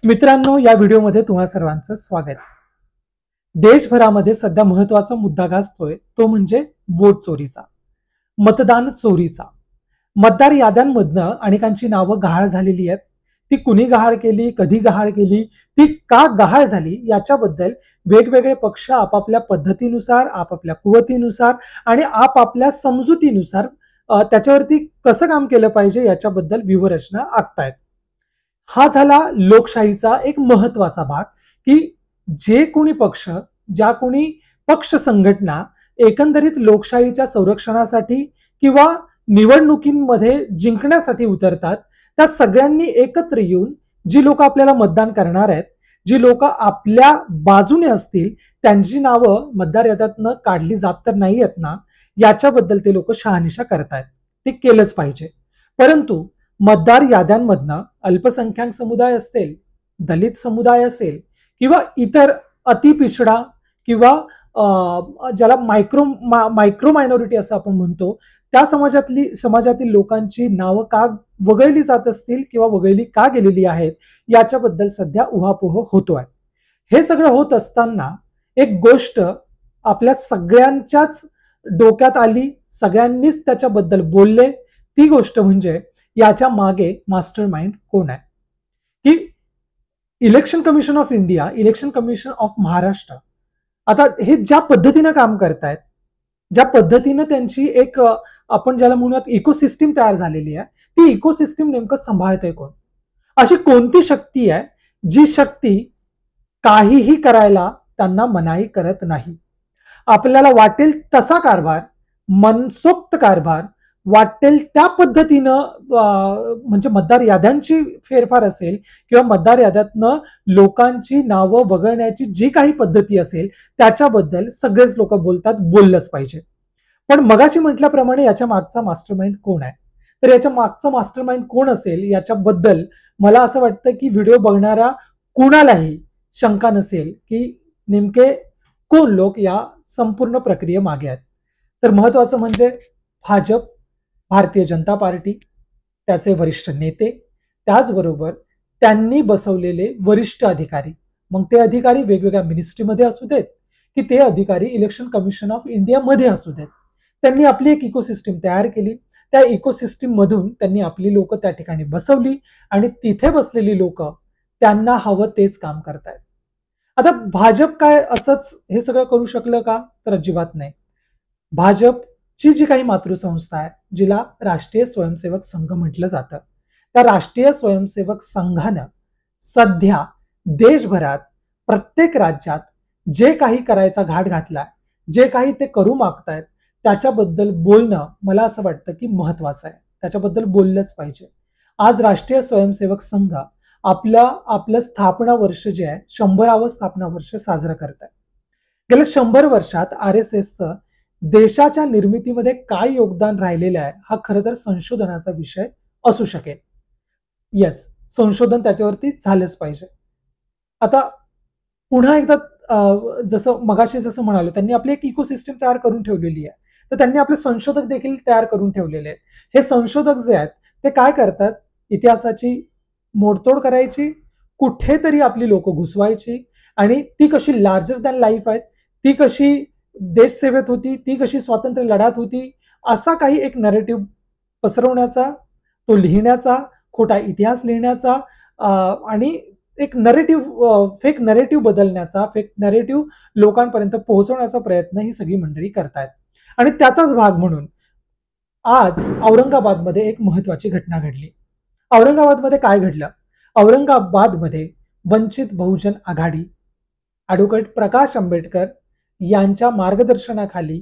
मित्रांनो, या व्हिडिओमध्ये तुम्हा सर्वांचं स्वागत। देशभरामध्ये सध्या महत्त्वाचा मुद्दा गाजतोय तो म्हणजे वोट चोरीचा, मतदान चोरीचा। मतदार याद्यांमधनं अनेकांची नावं गहाळ झालेली आहेत। ती कुणी गहाळ केली, कधी गहाळ केली, ती का गहाळ झाली याच्याबद्दल वेगवेगळे पक्ष आपापल्या पद्धतीनुसार, आपापल्या कुवतीनुसार आणि आपापल्या समजुतीनुसार त्याच्यावरती कसं काम केलं पाहिजे याच्याबद्दल व्यूहरचना आखतायत। हा झाला लोकशाहीचा एक महत्वाचा भाग की जे कोणी पक्ष, ज्या कोणी पक्ष संघटना एकंदरीत लोकशाहीच्या संरक्षणासाठी किंवा निवडणुकीमध्ये जिंकण्यासाठी उतरतात, त्या सगळ्यांनी एकत्र येऊन जी लोक आपल्याला मतदान करणार आहेत, जी लोक आपल्या बाजूने असतील, त्यांची नावं मतदार याद्यातनं काढली जात तर नाही आहेत ना, याच्याबद्दल ते लोक शहानिशा करतायत। ते केलंच पाहिजे। परंतु मतदार याद्यांमधनं अल्पसंख्याक समुदाय असतील, दलित समुदाय असेल किंवा इतर अतिपिछडा किंवा ज्याला मायक्रो मायनॉरिटी असं आपण म्हणतो, त्या समाजातील लोकांची नावं का वगळली जात असतील किंवा वगळली का गेलेली आहेत याच्याबद्दल सध्या उहापोह होतोय। हे सगळं होत असताना एक गोष्ट आपल्या सगळ्यांच्याच डोक्यात आली, सगळ्यांनीच त्याच्याबद्दल बोलले। ती गोष्ट म्हणजे याच्या मागे मास्टर माइंड कोण आहे, की election commission of India, election commission of Maharashtra आता हे ज्या पद्धतीनं काम करतायत, ज्या पद्धतीनं त्यांची एक आपण ज्याला म्हणूयात इकोसिस्टीम तयार झालेली आहे, ती इकोसिस्टीम नेमकं सांभाळते कोण? अशी कोणती शक्ती आहे जी शक्ती काहीही करायला त्यांना मनाई करत नाही? आपल्याला वाटेल तसा कारभार, मनसोक्त कारभार, वाटेल त्या पद्धतीनं म्हणजे मतदार याद्यांची फेरफार असेल किंवा मतदार याद्यातनं लोकांची नावं वगळण्याची जी काही पद्धती असेल त्याच्याबद्दल सगळेच लोक बोलतात, बोललंच पाहिजे। पण मगाशी म्हटल्याप्रमाणे याच्या मागचा मास्टरमाइंड कोण आहे? तर याच्या मागचा मास्टरमाइंड कोण असेल याच्याबद्दल मला असं वाटतं की व्हिडिओ बघणाऱ्या कुणालाही शंका नसेल की नेमके कोण लोक या संपूर्ण प्रक्रियेमागे आहेत। तर महत्वाचं म्हणजे भाजप, भारतीय जनता पार्टी, त्याचे वरिष्ठ नेते, त्याचबरोबर त्यांनी बसवलेले वरिष्ठ अधिकारी, मग ते अधिकारी वेगवेगळ्या मिनिस्ट्रीमध्ये असू देत की ते अधिकारी इलेक्शन कमिशन ऑफ इंडिया मध्ये असू देत, त्यांनी आपली एक इकोसिस्टीम तयार केली। त्या इकोसिस्टीम मधून त्यांनी आपली लोक त्या ठिकाणी बसवली आणि तिथे बसलेली लोक त्यांना हवं तेच काम करतायत। आता भाजप काय असंच हे सगळं करू शकलं का? तर अजिबात नाही। भाजपची जी काही मातृसंस्था आहे, जिला राष्ट्रीय स्वयंसेवक संघ म्हटलं जातं, त्या राष्ट्रीय स्वयंसेवक संघानं सध्या देशभरात प्रत्येक राज्यात जे काही करायचा घाट घातलाय, जे काही ते करू मागतायत त्याच्याबद्दल बोलणं मला असं वाटतं की महत्वाचं आहे, त्याच्याबद्दल बोललंच पाहिजे। आज राष्ट्रीय स्वयंसेवक संघ आपलं स्थापना वर्ष जे आहे 100वे स्थापना वर्ष साजरं करत आहे। गेल्या 100 वर्षात RSSचं देशाच्या निर्मितीमध्ये काय योगदान राहिलेलं आहे हा खरं तर संशोधनाचा विषय असू शकेल। येस, संशोधन त्याच्यावरती झालंच पाहिजे। आता पुन्हा एकदा जसं मगाशी जसं म्हणालो, त्यांनी आपली एक इकोसिस्टीम तयार करून ठेवलेली आहे, तर त्यांनी आपले संशोधक देखील तयार करून ठेवलेले आहेत। हे संशोधक जे आहेत ते काय करतात? इतिहासाची मोडतोड करायची, कुठेतरी आपली लोक घुसवायची आणि ती कशी लार्जर दॅन लाईफ आहेत, ती कशी देशसेवेत होती, ती कशी स्वातंत्र्य लढ्यात होती, असा काही एक नरेटिव्ह पसरवण्याचा, तो लिहिण्याचा, खोटा इतिहास लिहिण्याचा आणि एक नरेटिव्ह, फेक नरेटिव्ह बदलण्याचा, फेक नरेटिव्ह लोकांपर्यंत पोहोचवण्याचा प्रयत्न ही सगळी मंडळी करतायत। आणि त्याचाच भाग म्हणून आज औरंगाबादमध्ये एक महत्वाची घटना घडली। औरंगाबादमध्ये काय घडलं? औरंगाबादमध्ये वंचित बहुजन आघाडी, ॲडव्होकेट प्रकाश आंबेडकर यांच्या मार्गदर्शनाखाली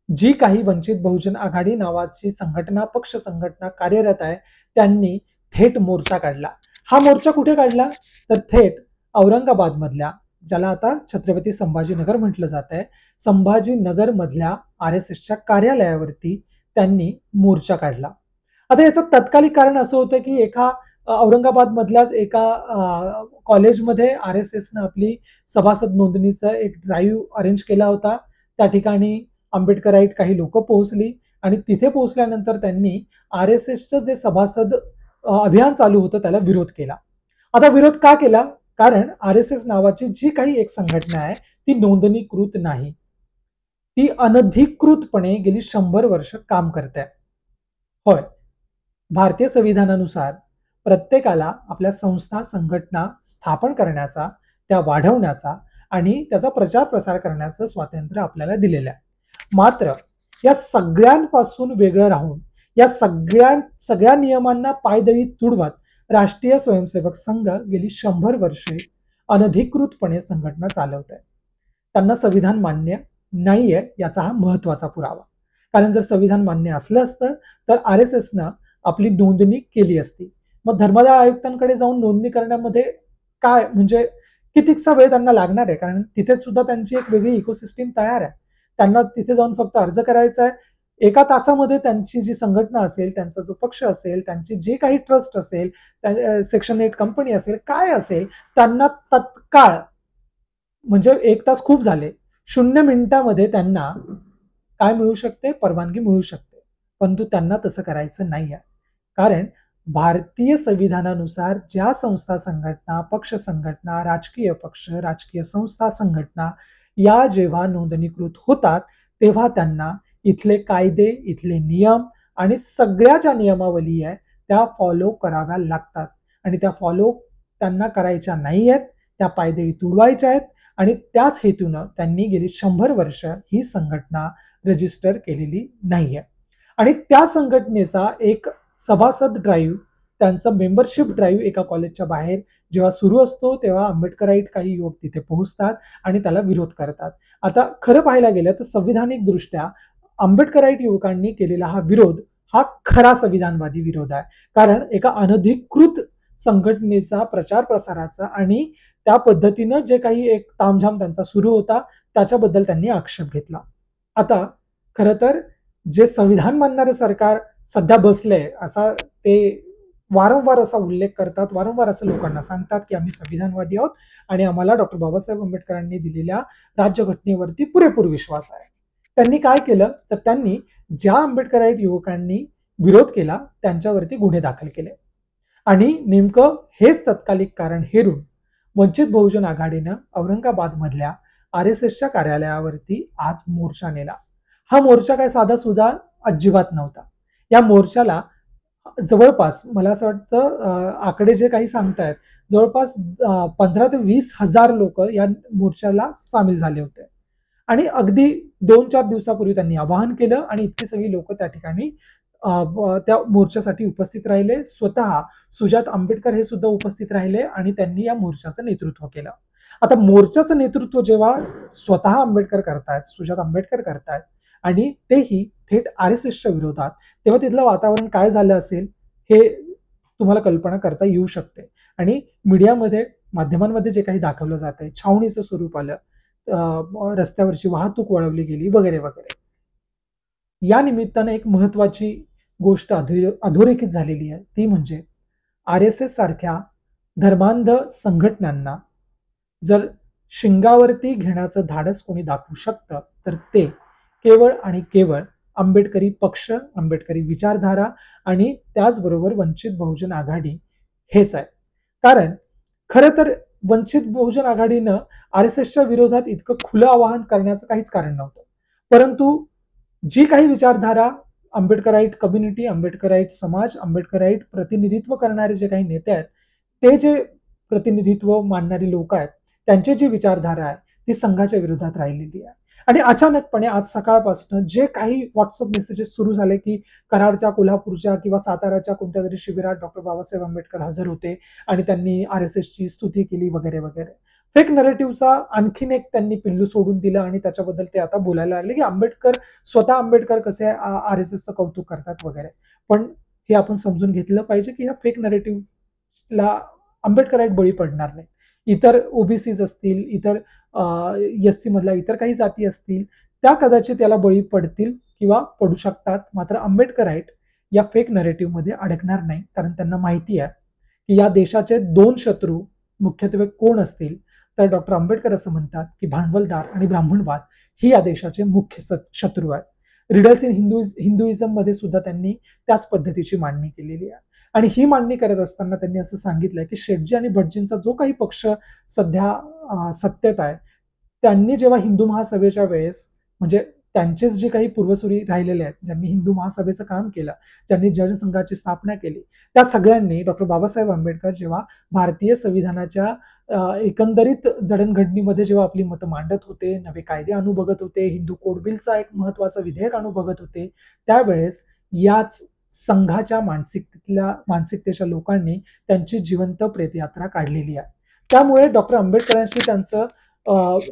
जी काही वंचित बहुजन आघाडी नावाची संघटना, पक्ष संघटना कार्यरत आहे, त्यांनी थेट मोर्चा काढला। हा मोर्चा कुठे काढला? तर थेट औरंगाबाद मधल्या, ज्याला आता छत्रपती संभाजीनगर म्हटलं जात आहे, संभाजीनगर मधल्या RSSच्या कार्यालयावरती त्यांनी मोर्चा काढला। आता याचं तत्कालिक कारण असं होतं की एका औरंगाबाद मधल्याच एका कॉलेजमध्ये RSSनं आपली सभासद नोंदणीचा एक ड्राईव्ह अरेंज केला होता। त्या ठिकाणी आंबेडकराईट काही लोक पोहोचली आणि तिथे पोहोचल्यानंतर त्यांनी RSSचं जे सभासद अभियान चालू होतं त्याला विरोध केला। आता विरोध का केला? कारण RSS नावाची जी काही एक संघटना आहे ती नोंदणीकृत नाही, ती अनधिकृतपणे गेली 100 वर्ष काम करते. होय, भारतीय संविधानानुसार प्रत्येकाला आपल्या संस्था संघटना स्थापन करण्याचा, त्या वाढवण्याचा आणि त्याचा प्रचार प्रसार करण्याचं स्वातंत्र्य आपल्याला दिलेलं आहे. मात्र या सगळ्यांपासून वेगळं राहून या सगळ्या नियमांना पायदळी तुडवत राष्ट्रीय स्वयंसेवक संघ गेली 100 वर्षे अनधिकृतपणे संघटना चालवत आहे. त्यांना संविधान मान्य नाहीये याचा हा महत्वाचा पुरावा. कारण जर संविधान मान्य असलं असतं तर RSSनं आपली नोंदणी केली असती. मग धर्मादाय आयुक्तांकडे जाऊन नोंदणी करण्यामध्ये काय म्हणजे कितीकसा वेळ त्यांना लागणार आहे, कारण तिथे सुद्धा त्यांची एक वेगळी इकोसिस्टीम तयार आहे. त्यांना तिथे जाऊन फक्त अर्ज करायचा आहे. 1 तासामध्ये त्यांची जी संघटना असेल, त्यांचा जो पक्ष असेल, त्यांची जे काही ट्रस्ट असेल, सेक्शन 8 कंपनी असेल, काय असेल, त्यांना तत्काळ म्हणजे 1 तास खूप झाले, 0 मिनिटामध्ये त्यांना काय मिळू शकते, परवानगी मिळू शकते. परंतु त्यांना तसं करायचं नाही आहे. कारण भारतीय संविधानानुसार ज्या संस्था संघटना, पक्ष संघटना, राजकीय पक्ष, राजकीय संस्था संघटना या जेव्हा नोंदणीकृत होतात तेव्हा त्यांना इथले कायदे, इथले नियम आणि सगळ्या ज्या नियमावली आहे त्या फॉलो कराव्या लागतात. आणि त्या फॉलो त्यांना करायच्या नाही आहेत, त्या पायदळी तुडवायच्या आहेत. आणि त्याच हेतूनं त्यांनी गेली 100 वर्ष ही संघटना रजिस्टर केलेली नाहीये. आणि त्या संघटनेचा एक सभासद ड्राईव्ह, त्यांचा मेंबरशिप ड्राईव्ह एका कॉलेजच्या बाहेर जेव्हा सुरू असतो तेव्हा आंबेडकराईट काही युवक तिथे पोहोचतात आणि त्याला विरोध करतात. आता खरं पाहायला गेलं तर संविधानिक दृष्ट्या आंबेडकराईट युवकांनी केलेला हा विरोध हा खरा संविधानवादी विरोध आहे. कारण एका अनधिकृत संघटनेचा प्रचार प्रसाराचा आणि त्या पद्धतीनं जे काही एक तामझाम त्यांचा सुरू होता त्याच्याबद्दल त्यांनी आक्षेप घेतला. आता खरं तर जे संविधान मानणारे सरकार सध्या बसलंय असा ते वारंवार असा उल्लेख करतात, वारंवार असं लोकांना सांगतात की आम्ही संविधानवादी आहोत आणि आम्हाला डॉक्टर बाबासाहेब आंबेडकरांनी दिलेल्या राज्यघटनेवरती पुरेपूर विश्वास आहे. त्यांनी काय केलं तर त्यांनी ज्या आंबेडकराईट युवकांनी विरोध केला त्यांच्यावरती गुन्हे दाखल केले. आणि नेमकं हेच तत्कालिक कारण हेरून वंचित बहुजन आघाडीनं औरंगाबाद मधल्या RSSच्या कार्यालयावरती आज मोर्चा नेला. हा मोर्चा काय साधा सुद्धा अजिबात नव्हता. या मोर्चाला जवळपास मला असं वाटतं आकडे जे काही सांगतायत जवळपास 15 ते 20 हजार लोक या मोर्चाला सामील झाले होते. आणि अगदी 2-4 दिवसापूर्वी त्यांनी आवाहन केलं आणि इतकी सगळी लोक त्या ठिकाणी त्या मोर्चासाठी उपस्थित राहिले. स्वतः सुजात आंबेडकर हे सुद्धा उपस्थित राहिले आणि त्यांनी या मोर्चाचं नेतृत्व केलं. आता मोर्चाचं नेतृत्व जेव्हा स्वतः आंबेडकर करतायत, सुजात आंबेडकर करतायत आणि तेही थेट RSSच्या विरोधात, तेव्हा तिथलं वातावरण काय झालं असेल हे तुम्हाला कल्पना करता येऊ शकते. आणि मीडियामध्ये, माध्यमांमध्ये जे काही दाखवलं जात आहे, छावणीचं स्वरूप आलं, रस्त्यावरची वाहतूक वळवली गेली वगैरे वगैरे. या निमित्तानं एक महत्वाची गोष्ट अधोरेखित झालेली आहे, ती म्हणजे RSS सारख्या धर्मांध संघटनांना जर शिंगावरती घेण्याचं धाडस कोणी दाखवू शकतं तर ते केवळ आणि केवळ आंबेडकरी पक्ष, आंबेडकरी विचारधारा आणि त्याचबरोबर वंचित बहुजन आघाडी हेच आहे. कारण खरं तर वंचित बहुजन आघाडीनं RSSच्या विरोधात इतकं खुलं आवाहन करण्याचं काहीच कारण नव्हतं. परंतु जी काही विचारधारा आंबेडकराईट कम्युनिटी, आंबेडकराईट समाज, आंबेडकराईट प्रतिनिधित्व करणारे जे काही नेते आहेत, ते जे प्रतिनिधित्व मानणारी लोक आहेत, त्यांची जी विचारधारा आहे ती संघाच्या विरोधात राहिलेली आहे. आणि अचानकपणे आज सकाळपासून जे काही व्हॉट्सअप मेसेजेस सुरू झाले की कराडच्या, कोल्हापूरच्या किंवा साताराच्या कोणत्या तरी शिबिरात डॉक्टर बाबासाहेब आंबेडकर हजर होते आणि त्यांनी RSSची स्तुती केली वगैरे वगैरे. फेक नरेटिव्हचा आणखीन एक त्यांनी पिल्लू सोडून दिलं आणि त्याच्याबद्दल ते आता बोलायला लागले की स्वतः आंबेडकर कसे RSSचं कौतुक करतात वगैरे. पण हे आपण समजून घेतलं पाहिजे की ह्या फेक नरेटिव्हला आंबेडकराईट बळी पडणार नाहीत. इतर OBCs असतील, इतर SC मधल्या इतर काही जाती असतील, त्या कदाचित त्याला बळी पडतील किंवा पडू शकतात. मात्र आंबेडकराईट या फेक नरेटिव्ह मध्ये अडकणार नाही. कारण त्यांना माहिती आहे की या देशाचे 2 शत्रू मुख्यत्वे कोण असतील तर डॉक्टर आंबेडकर असं म्हणतात की भांडवलदार आणि ब्राह्मणवाद ही या देशाचे मुख्य शत्रू आहेत. रिडल्स इन हिंदुइझम मध्ये सुद्धा त्यांनी त्याच पद्धतीची मांडणी केलेली आहे. आणि ही मांडणी करत असताना त्यांनी असं सांगितलंय की शेटजी आणि भटजींचा जो काही पक्ष सध्या सत्तेत आहे, त्यांनी जेव्हा हिंदू महासभेच्या वेळेस म्हणजे त्यांचेच जे काही पूर्वसुरी राहिलेले आहेत, ज्यांनी हिंदू महासभेचं काम केलं, ज्यांनी जनसंघाची स्थापना केली, त्या सगळ्यांनी डॉक्टर बाबासाहेब आंबेडकर जेव्हा भारतीय संविधानाच्या एकंदरीत जडणघडणीमध्ये जेव्हा आपली मतं मांडत होते, नवे कायदे आणू बघत होते, हिंदू कोड बिलचा एक महत्वाचं विधेयक आणू बघत होते, त्यावेळेस याच संघाच्या मानसिकतेच्या लोकांनी त्यांची जिवंत प्रेतयात्रा काढलेली आहे. त्यामुळे डॉक्टर आंबेडकरांशी त्यांचं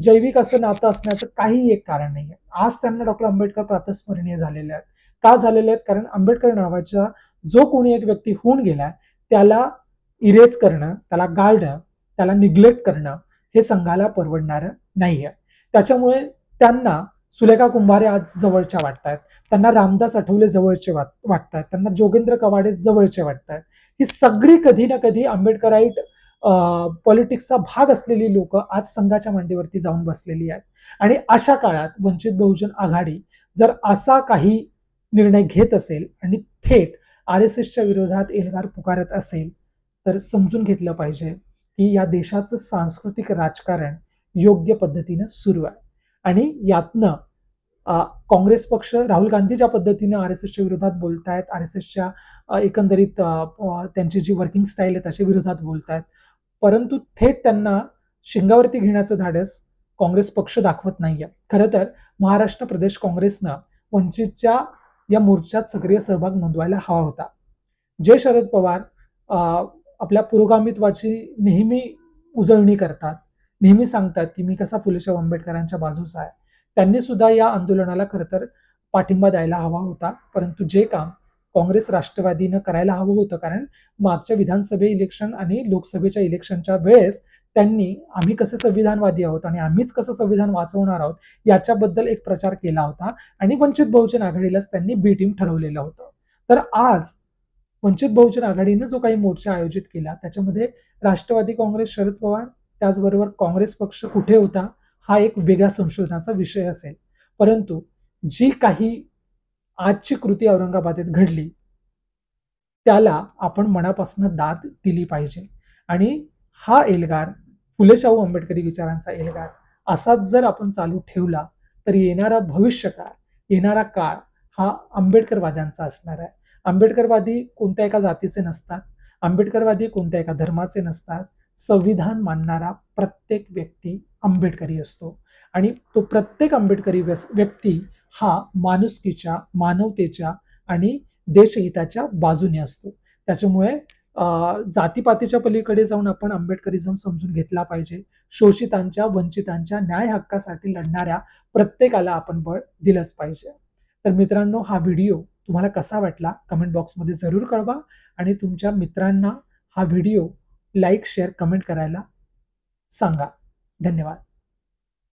जैविक असं नातं असण्याचं काही एक कारण नाहीये. आज त्यांना डॉक्टर आंबेडकर प्रातस्मरणीय झालेले आहेत. का झालेले आहेत? कारण आंबेडकर नावाचा जो कोणी एक व्यक्ती होऊन गेलाय त्याला इरेज करणं, त्याला गाळणं, त्याला निग्लेक्ट करणं हे संघाला परवडणारं नाहीये. त्याच्यामुळे त्यांना सुलेखा कुंभारे आज जवळच्या वाटतायत, त्यांना रामदास आठवले जवळचे वाटतायत, त्यांना जोगेंद्र कवाडे जवळचे वाटतायत. ही सगळी कधी ना कधी आंबेडकराईट पॉलिटिक्सचा भाग असलेली लोक आज संघाच्या मांडीवरती जाऊन बसलेली आहेत. आणि अशा काळात वंचित बहुजन आघाडी जर असा काही निर्णय घेत असेल आणि थेट RSSच्या विरोधात एल्गार पुकारत असेल तर समजून घेतलं पाहिजे की या देशाचं सांस्कृतिक राजकारण योग्य पद्धतीनं सुरू आहे. आणि यातनं काँग्रेस पक्ष राहुल गांधी ज्या पद्धतीनं RSSच्या विरोधात बोलतायत, RSSच्या एकंदरीत त्यांची जी वर्किंग स्टाईल आहे त्याच्या विरोधात बोलतायत, परंतु थेट त्यांना शिंगावरती घेण्याचं धाडस काँग्रेस पक्ष दाखवत नाहीये. खरं तर महाराष्ट्र प्रदेश काँग्रेसनं वंचितच्या या मोर्चात सक्रिय सहभाग नोंदवायला हवा होता. जे शरद पवार आपल्या पुरोगामित्वाची नेहमी उजळणी करतात, नेहमी सांगतात की मी कसा फुलेशाह आंबेडकरांच्या बाजूचा आहे, त्यांनी सुद्धा या आंदोलनाला खरं तर पाठिंबा द्यायला हवा होता. परंतु जे काम काँग्रेस राष्ट्रवादीनं करायला हवं होतं, कारण मागच्या विधानसभा इलेक्शन आणि लोकसभेच्या इलेक्शनच्या वेळेस त्यांनी आम्ही कसे संविधानवादी आहोत आणि आम्हीच कसं संविधान वाचवणार आहोत याच्याबद्दल एक प्रचार केला होता आणि वंचित बहुजन आघाडीलाच त्यांनी बी टीम ठरवलेलं होतं. तर आज वंचित बहुजन आघाडीने जो काही मोर्चा आयोजित केला त्याच्यामध्ये राष्ट्रवादी काँग्रेस, शरद पवार, त्याचबरोबर काँग्रेस पक्ष कुठे होता हा एक वेगळ्या संशोधनाचा विषय असेल. परंतु जी काही आजची कृती औरंगाबादेत घडली त्याला आपण मनापासून दाद दिली पाहिजे. आणि हा एल्गार, फुले शाहू आंबेडकरी विचारांचा एल्गार असाच जर आपण चालू ठेवला तर येणारा भविष्यकाळ, येणारा काळ हा आंबेडकरवाद्यांचा असणार आहे. आंबेडकरवादी कोणत्या एका जातीचे नसतात, आंबेडकरवादी कोणत्या एका धर्माचे नसतात. संविधान मानणारा प्रत्येक व्यक्ती आंबेडकरी असतो आणि तो प्रत्येक आंबेडकरी व्यक्ती हा माणुसकीच्या, मानवतेच्या आणि देशहिताच्या बाजूने असतो. त्याच्यामुळे जातीपातीच्या पलीकडे जाऊन आपण आंबेडकरिझम समजून घेतला पाहिजे. शोषितांच्या, वंचितांच्या न्याय हक्कासाठी लढणाऱ्या प्रत्येकाला आपण बळ दिलंच पाहिजे. तर मित्रांनो, हा व्हिडिओ तुम्हाला कसा वाटला कमेंट बॉक्समध्ये जरूर कळवा आणि तुमच्या मित्रांना हा व्हिडिओ लाईक, शेअर, कमेंट करायला सांगा. धन्यवाद.